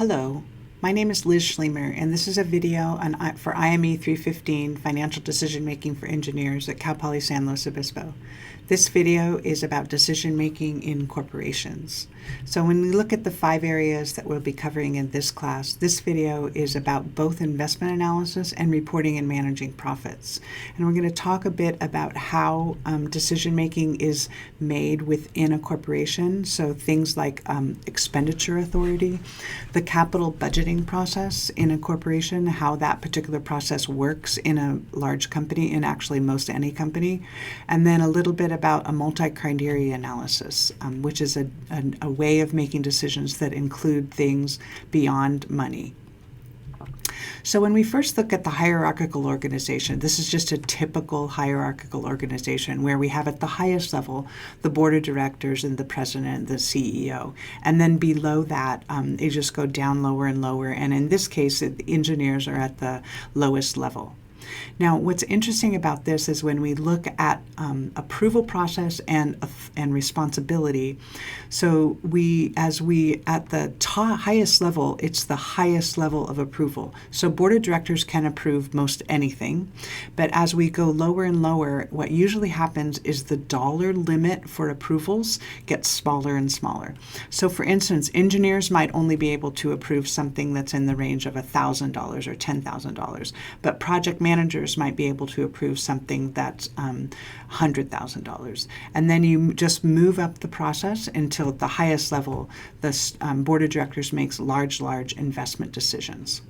Hello, my name is Liz Schlemer, and this is a video for IME 315, Financial Decision Making for Engineers at Cal Poly San Luis Obispo. This video is about decision making in corporations. So when we look at the 5 areas that we'll be covering in this class, this video is about both investment analysis and reporting and managing profits. And we're going to talk a bit about how decision making is made within a corporation. So things like expenditure authority, the capital budgeting process in a corporation, how that particular process works in a large company and actually most any company, and then a little bit about a multi-criteria analysis, which is a way of making decisions that include things beyond money. So when we first look at the hierarchical organization, this is just a typical hierarchical organization where we have at the highest level the board of directors and the president and the CEO. And then below that, they just go down lower and lower. And in this case, the engineers are at the lowest level. Now, what's interesting about this is when we look at approval process and responsibility. So at the highest level, it's the highest level of approval. So board of directors can approve most anything, but as we go lower and lower, what usually happens is the dollar limit for approvals gets smaller and smaller. So for instance, engineers might only be able to approve something that's in the range of $1,000 or $10,000, but project managers might be able to approve something that's $100,000. And then you just move up the process until at the highest level, the board of directors makes large investment decisions.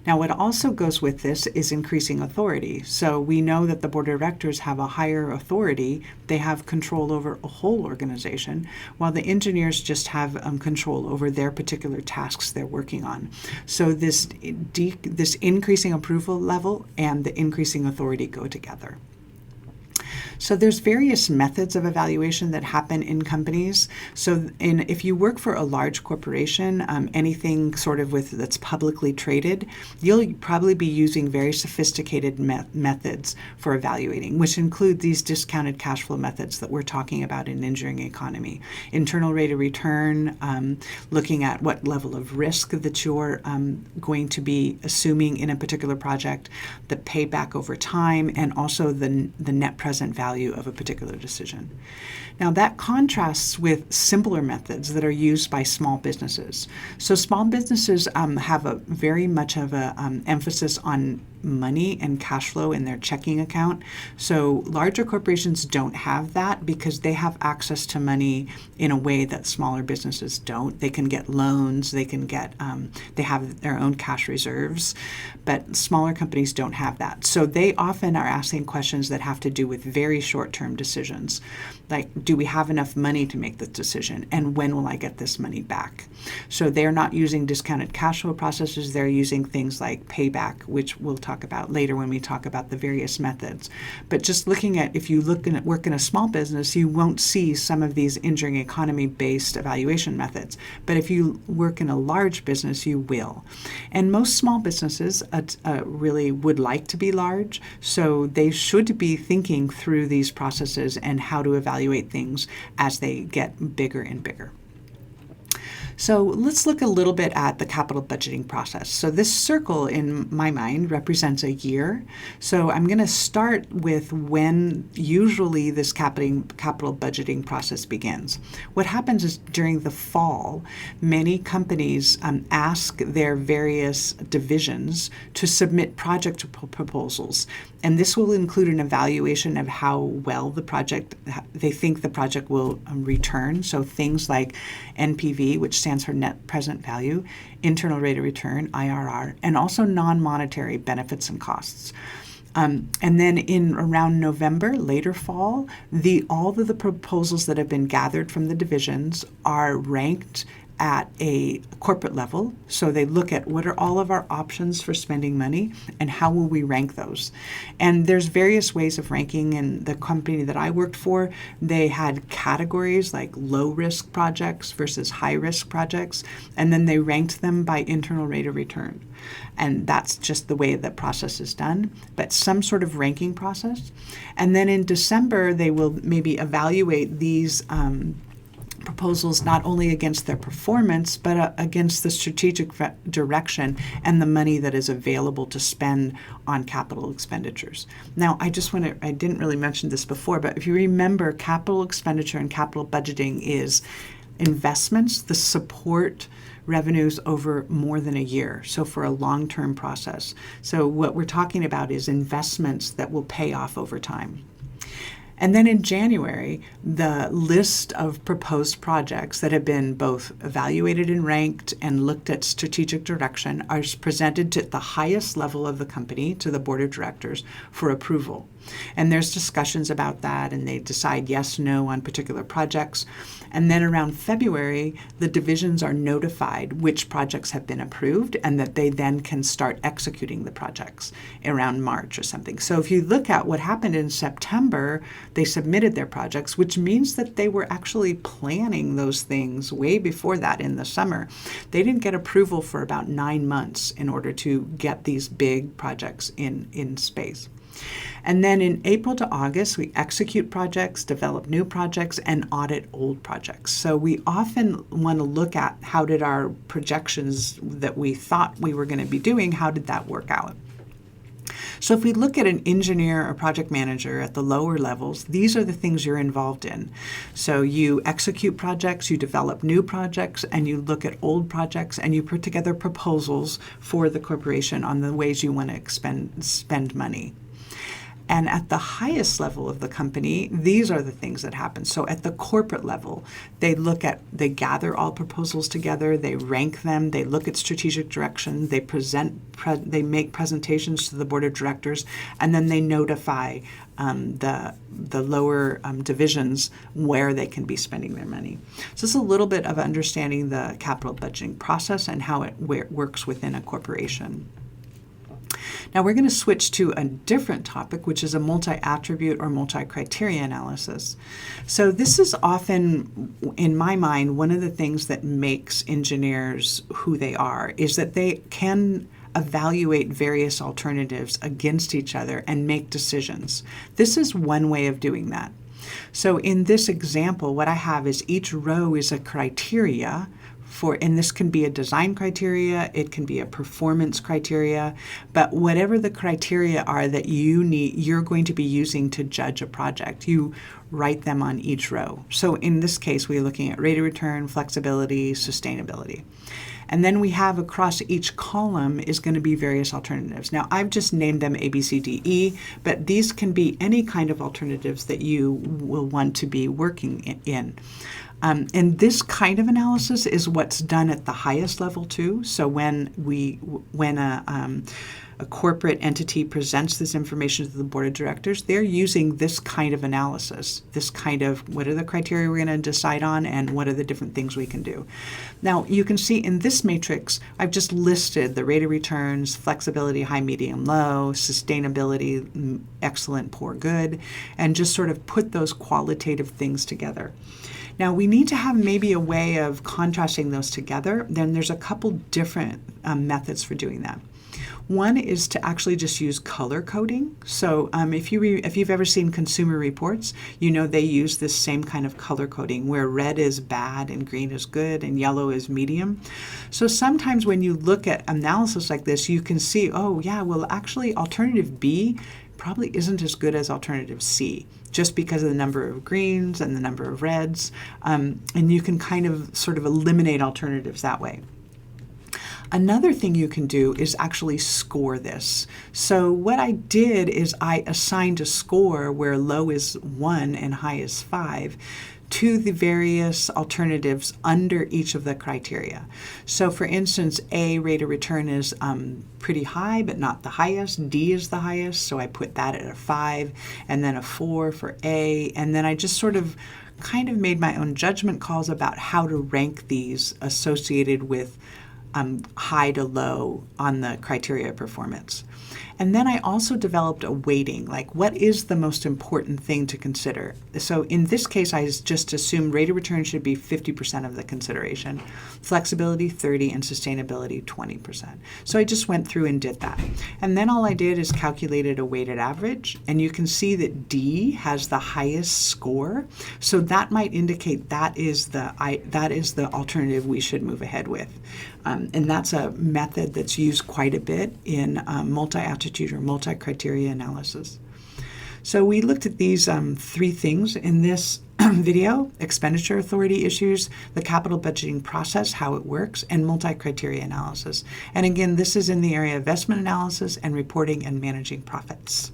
Now, what also goes with this is increasing authority. So we know that the board of directors have a higher authority. They have control over a whole organization, while the engineers just have control over their particular tasks they're working on. So this increasing approval level and the increasing authority go together. So there's various methods of evaluation that happen in companies. So if you work for a large corporation, anything sort of that's publicly traded, you'll probably be using very sophisticated methods for evaluating, which include these discounted cash flow methods that we're talking about in engineering economy. Internal rate of return, looking at what level of risk that you're going to be assuming in a particular project, the payback over time, and also the net present value of a particular decision. Now that contrasts with simpler methods that are used by small businesses. So small businesses have a very much of a emphasis on money and cash flow in their checking account. So larger corporations don't have that because they have access to money in a way that smaller businesses don't. They can get loans, they have their own cash reserves, but smaller companies don't have that. So they often are asking questions that have to do with very short-term decisions, like, do we have enough money to make this decision, and when will I get this money back? So they're not using discounted cash flow processes, they're using things like payback, which we'll talk about later when we talk about the various methods. But just looking at, if you work in a small business, you won't see some of these engineering economy-based evaluation methods. But if you work in a large business, you will. And most small businesses really would like to be large, so they should be thinking through these processes and how to evaluate things as they get bigger and bigger. So let's look a little bit at the capital budgeting process. So this circle in my mind represents a year. So I'm going to start with when usually this capital budgeting process begins. What happens is during the fall, many companies ask their various divisions to submit project proposals. And this will include an evaluation of how well they think the project will return. So things like NPV, which stands for net present value, internal rate of return, IRR, and also non-monetary benefits and costs. And then in around November, later fall, all of the proposals that have been gathered from the divisions are ranked at a corporate level. So they look at what are all of our options for spending money and how will we rank those. And there's various ways of ranking. In the company that I worked for, they had categories like low risk projects versus high risk projects, and then they ranked them by internal rate of return. And that's just the way the process is done, but some sort of ranking process. And then in December, they will maybe evaluate these proposals not only against their performance, but against the strategic direction and the money that is available to spend on capital expenditures. Now, I didn't really mention this before, but if you remember, capital expenditure and capital budgeting is investments that support revenues over more than a year, so for a long-term process. So what we're talking about is investments that will pay off over time. And then in January, the list of proposed projects that have been both evaluated and ranked and looked at strategic direction are presented to the highest level of the company, to the board of directors, for approval. And there's discussions about that, and they decide yes, no on particular projects. And then around February, the divisions are notified which projects have been approved and that they then can start executing the projects around March or something. So if you look at what happened in September, they submitted their projects, which means that they were actually planning those things way before that in the summer. They didn't get approval for about 9 months in order to get these big projects in space. And then in April to August, we execute projects, develop new projects, and audit old projects. So we often want to look at how did our projections that we thought we were going to be doing, how did that work out? So if we look at an engineer or project manager at the lower levels, these are the things you're involved in. So you execute projects, you develop new projects, and you look at old projects, and you put together proposals for the corporation on the ways you want to spend money. And at the highest level of the company, these are the things that happen. So at the corporate level, they gather all proposals together, they rank them, they look at strategic direction, they make presentations to the board of directors, and then they notify the lower divisions where they can be spending their money. So this is a little bit of understanding the capital budgeting process and how it works within a corporation. Now we're going to switch to a different topic, which is a multi-attribute or multi-criteria analysis. So this is often, in my mind, one of the things that makes engineers who they are, is that they can evaluate various alternatives against each other and make decisions. This is one way of doing that. So in this example, what I have is each row is a criteria and this can be a design criteria, it can be a performance criteria, but whatever the criteria are that you're going to be using to judge a project, you write them on each row. So in this case, we're looking at rate of return, flexibility, sustainability. And then we have across each column is going to be various alternatives. Now, I've just named them A, B, C, D, E, but these can be any kind of alternatives that you will want to be working in. And this kind of analysis is what's done at the highest level too. So when a corporate entity presents this information to the board of directors, they're using this kind of analysis, this kind of what are the criteria we're going to decide on and what are the different things we can do. Now, you can see in this matrix, I've just listed the rate of returns, flexibility, high, medium, low, sustainability, excellent, poor, good, and just sort of put those qualitative things together. Now, we need to have maybe a way of contrasting those together. Then there's a couple different methods for doing that. One is to actually just use color coding. So if you've ever seen Consumer Reports, you know they use this same kind of color coding where red is bad and green is good and yellow is medium. So sometimes when you look at analysis like this, you can see, oh yeah, well actually alternative B probably isn't as good as alternative C, just because of the number of greens and the number of reds, and you can kind of sort of eliminate alternatives that way. Another thing you can do is actually score this. So what I did is I assigned a score where low is 1 and high is 5 to the various alternatives under each of the criteria. So for instance, A, rate of return is pretty high, but not the highest. D is the highest, so I put that at a 5, and then a 4 for A, and then I just sort of kind of made my own judgment calls about how to rank these associated with high to low on the criteria of performance. And then I also developed a weighting, like what is the most important thing to consider? So in this case, I just assumed rate of return should be 50% of the consideration, flexibility 30, and sustainability 20%. So I just went through and did that. And then all I did is calculated a weighted average, and you can see that D has the highest score. So that might indicate that is the alternative we should move ahead with. And that's a method that's used quite a bit in multi-attitude or multi-criteria analysis. So we looked at these three things in this video: expenditure authority issues, the capital budgeting process, how it works, and multi-criteria analysis. And again, this is in the area of investment analysis and reporting and managing profits.